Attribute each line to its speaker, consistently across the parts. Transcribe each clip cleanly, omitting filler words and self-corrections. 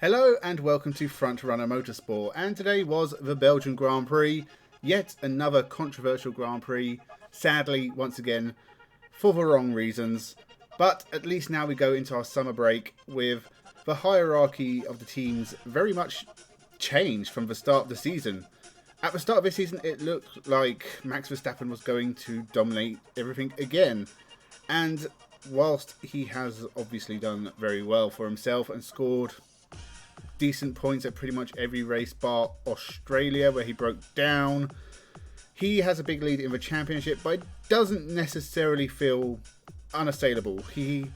Speaker 1: Hello and welcome to Frontrunner Motorsport, and today was the Belgian Grand Prix, yet another controversial Grand Prix, sadly once again for the wrong reasons, but at least now we go into our summer break with the hierarchy of the teams very much changed from the start of the season. At the start of this season it looked like Max Verstappen was going to dominate everything again, and whilst he has obviously done very well for himself and scored decent points at pretty much every race bar Australia where he broke down, he has a big lead in the championship, but doesn't necessarily feel unassailable. He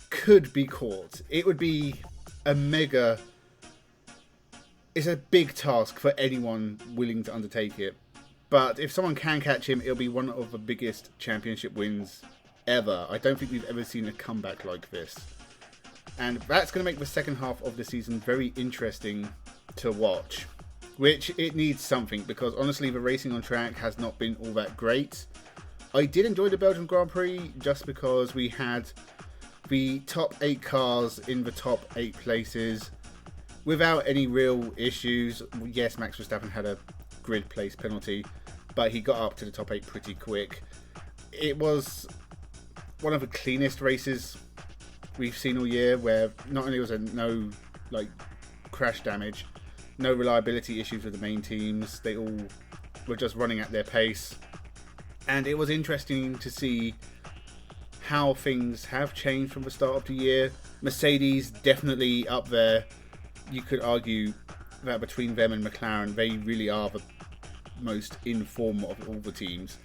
Speaker 1: could be caught. It would be it's a big task for anyone willing to undertake it, but if someone can catch him, it'll be one of the biggest championship wins ever. I don't think we've ever seen a comeback like this. And that's going to make the second half of the season very interesting to watch. Which it needs something, because honestly the racing on track has not been all that great. I did enjoy the Belgian Grand Prix just because we had the top 8 cars in the top 8 places without any real issues. Yes, Max Verstappen had a grid place penalty, but he got up to the top 8 pretty quick. It was one of the cleanest races we've seen all year, where not only was there no crash damage, no reliability issues with the main teams, they all were just running at their pace, and it was interesting to see how things have changed from the start of the year. Mercedes definitely up there. You could argue that between them and McLaren, they really are the most in form of all the teams.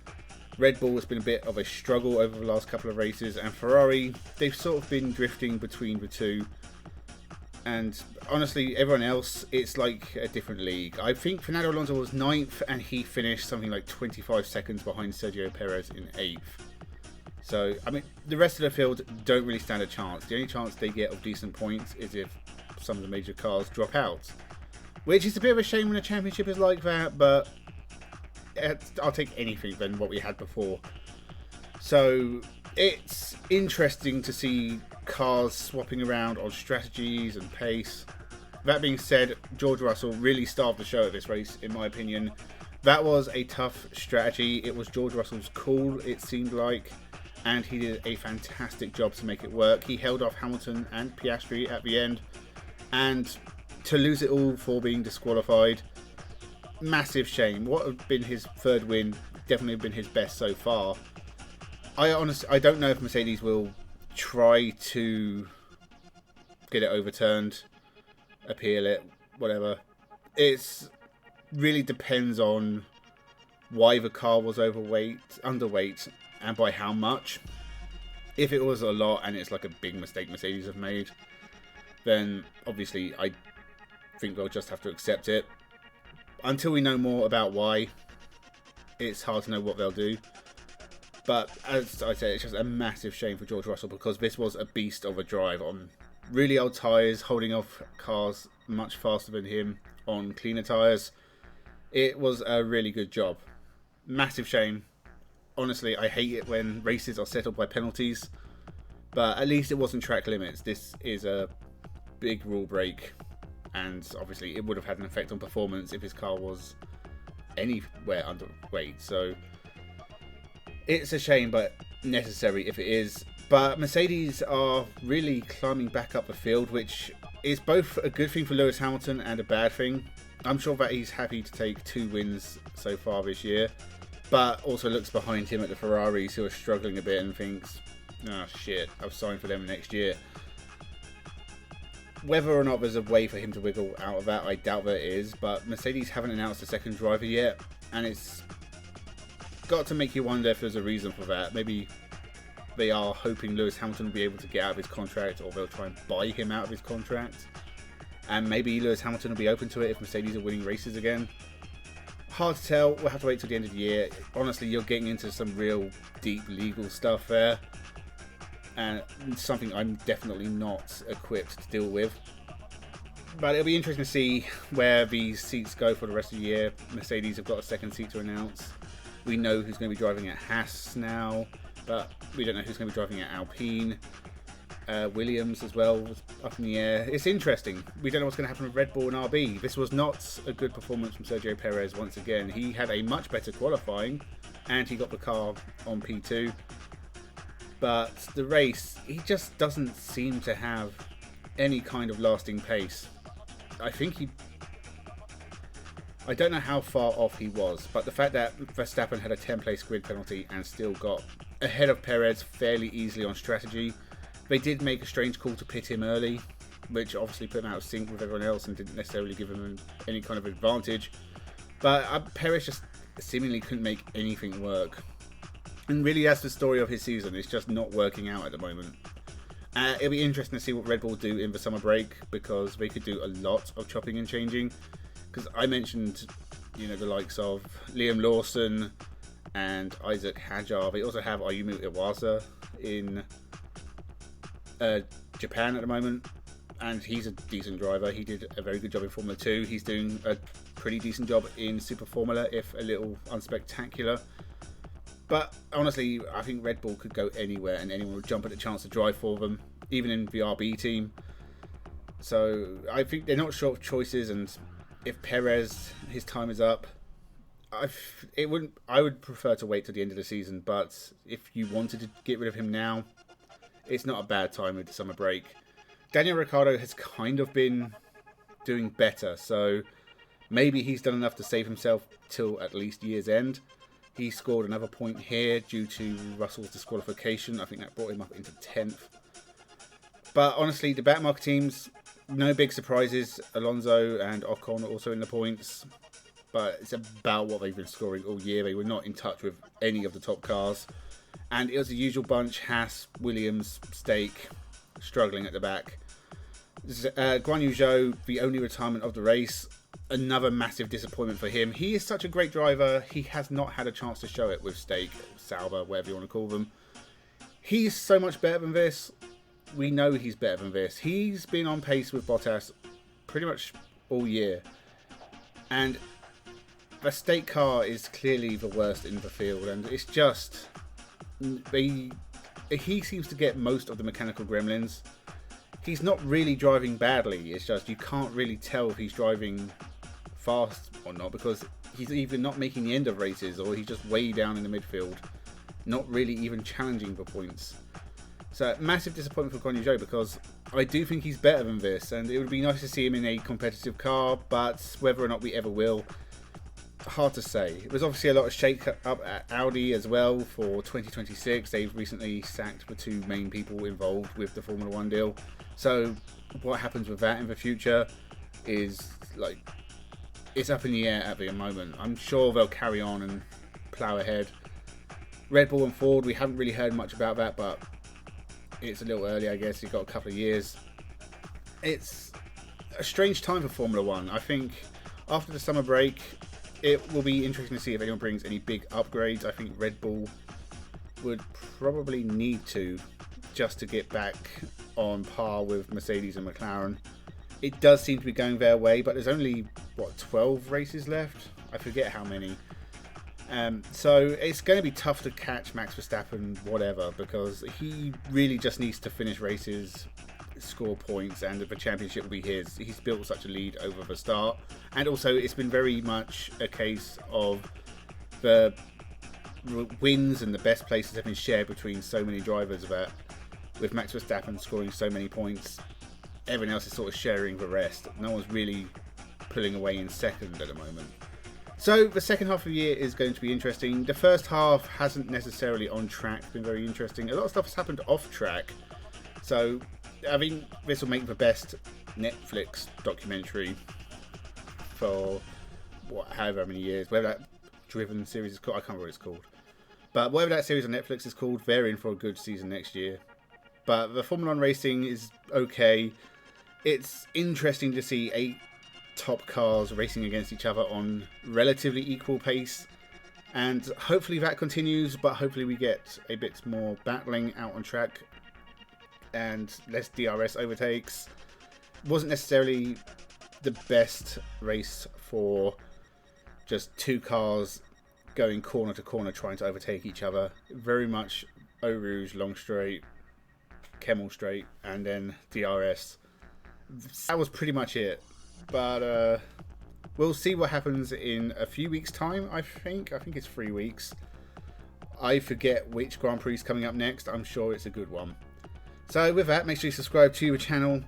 Speaker 1: Red Bull has been a bit of a struggle over the last couple of races, and Ferrari, they've sort of been drifting between the two. And honestly, everyone else, it's like a different league. I think Fernando Alonso was 9th, and he finished something like 25 seconds behind Sergio Perez in 8th. So, I mean, the rest of the field don't really stand a chance. The only chance they get of decent points is if some of the major cars drop out. Which is a bit of a shame when a championship is like that, but I'll take anything than what we had before. So it's interesting to see cars swapping around on strategies and pace. That being said, George Russell really starved the show at this race, in my opinion. That was a tough strategy. It was George Russell's call, it seemed like, and he did a fantastic job to make it work. He held off Hamilton and Piastri at the end, and to lose it all for being disqualified, massive shame. What had been his third win, definitely been his best so far. I don't know if Mercedes will try to get it overturned, appeal it, whatever. It really depends on why the car was underweight, and by how much. If it was a lot and it's like a big mistake Mercedes have made, then obviously I think they'll just have to accept it. Until we know more about why, it's hard to know what they'll do. But as I said, it's just a massive shame for George Russell, because this was a beast of a drive on really old tyres, holding off cars much faster than him on cleaner tyres. It was a really good job. Massive shame. Honestly, I hate it when races are settled by penalties, but at least it wasn't track limits. This is a big rule break. And obviously it would have had an effect on performance if his car was anywhere underweight. So it's a shame, but necessary if it is. But Mercedes are really climbing back up the field, which is both a good thing for Lewis Hamilton and a bad thing. I'm sure that he's happy to take 2 wins so far this year, but also looks behind him at the Ferraris, who are struggling a bit, and thinks, oh shit, I've signed for them next year. Whether or not there's a way for him to wiggle out of that, I doubt there is, but Mercedes haven't announced a second driver yet, and it's got to make you wonder if there's a reason for that. Maybe they are hoping Lewis Hamilton will be able to get out of his contract, or they'll try and buy him out of his contract, and maybe Lewis Hamilton will be open to it if Mercedes are winning races again. Hard to tell. We'll have to wait till the end of the year. Honestly, you're getting into some real deep legal stuff there, and something I'm definitely not equipped to deal with. But it'll be interesting to see where these seats go for the rest of the year. Mercedes have got a second seat to announce. We know who's going to be driving at Haas now, but we don't know who's going to be driving at Alpine. Williams as well was up in the air. It's interesting. We don't know what's going to happen with Red Bull and RB. This was not a good performance from Sergio Perez once again. He had a much better qualifying and he got the car on P2. But the race, he just doesn't seem to have any kind of lasting pace. I don't know how far off he was, but the fact that Verstappen had a 10-place grid penalty and still got ahead of Perez fairly easily on strategy. They did make a strange call to pit him early, which obviously put him out of sync with everyone else and didn't necessarily give him any kind of advantage. But Perez just seemingly couldn't make anything work. And really, that's the story of his season. It's just not working out at the moment. It'll be interesting to see what Red Bull do in the summer break, because they could do a lot of chopping and changing. Because I mentioned, the likes of Liam Lawson and Isaac Hadjar. They also have Ayumu Iwasa in Japan at the moment, and he's a decent driver. He did a very good job in Formula 2. He's doing a pretty decent job in Super Formula, if a little unspectacular. But honestly, I think Red Bull could go anywhere and anyone would jump at the chance to drive for them, even in the RB team. So I think they're not short of choices, and if Perez, his time is up, I would prefer to wait till the end of the season. But if you wanted to get rid of him now, it's not a bad time with the summer break. Daniel Ricciardo has kind of been doing better, so maybe he's done enough to save himself till at least year's end. He scored another point here due to Russell's disqualification. I think that brought him up into 10th. But honestly, the back market teams, no big surprises. Alonso and Ocon are also in the points. But it's about what they've been scoring all year. They were not in touch with any of the top cars. And it was the usual bunch: Haas, Williams, Stake, struggling at the back. Guan Yu Zhou, the only retirement of the race. Another massive disappointment for him. He is such a great driver. He has not had a chance to show it with Stake, Sauber, whatever you want to call them. He's so much better than this. We know he's better than this. He's been on pace with Bottas pretty much all year. And the Stake car is clearly the worst in the field. And it's just... he seems to get most of the mechanical gremlins. He's not really driving badly. It's just you can't really tell if he's driving fast or not, because he's either not making the end of races or he's just way down in the midfield, not really even challenging for points. So massive disappointment for Guan Yu Zhou, because I do think he's better than this, and it would be nice to see him in a competitive car, but whether or not we ever will, hard to say. There's obviously a lot of shake up at Audi as well for 2026. They've recently sacked the two main people involved with the Formula 1 deal. So what happens with that in the future is it's up in the air at the moment. I'm sure they'll carry on and plough ahead. Red Bull and Ford, we haven't really heard much about that, but it's a little early, I guess. You've got a couple of years. It's a strange time for Formula 1. I think after the summer break, it will be interesting to see if anyone brings any big upgrades. I think Red Bull would probably need to, just to get back on par with Mercedes and McLaren. It does seem to be going their way, but there's only, 12 races left? I forget how many. So it's going to be tough to catch Max Verstappen, whatever, because he really just needs to finish races, score points, and the championship will be his. He's built such a lead over the start, and also it's been very much a case of the wins and the best places have been shared between so many drivers, that with Max Verstappen scoring so many points, everyone else is sort of sharing the rest. No one's really pulling away in second at the moment. So the second half of the year is going to be interesting. The first half hasn't necessarily on track been very interesting. A lot of stuff has happened off track. So I think this will make the best Netflix documentary for however many years. Whether that Driven series is called, I can't remember what it's called. But whatever that series on Netflix is called, they're in for a good season next year. But the Formula 1 racing is okay. It's interesting to see 8 top cars racing against each other on relatively equal pace. And hopefully that continues, but hopefully we get a bit more battling out on track and less DRS overtakes. Wasn't necessarily the best race for just 2 cars going corner to corner trying to overtake each other. Very much Eau Rouge, long straight. Kemmel Straight, and then DRS. That was pretty much it. But we'll see what happens in a few weeks' time, I think. I think it's 3 weeks. I forget which Grand Prix is coming up next. I'm sure it's a good one. So with that, make sure you subscribe to the channel.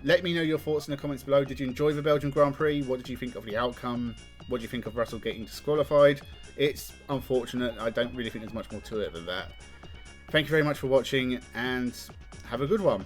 Speaker 1: Let me know your thoughts in the comments below. Did you enjoy the Belgian Grand Prix? What did you think of the outcome? What do you think of Russell getting disqualified? It's unfortunate. I don't really think there's much more to it than that. Thank you very much for watching, and have a good one.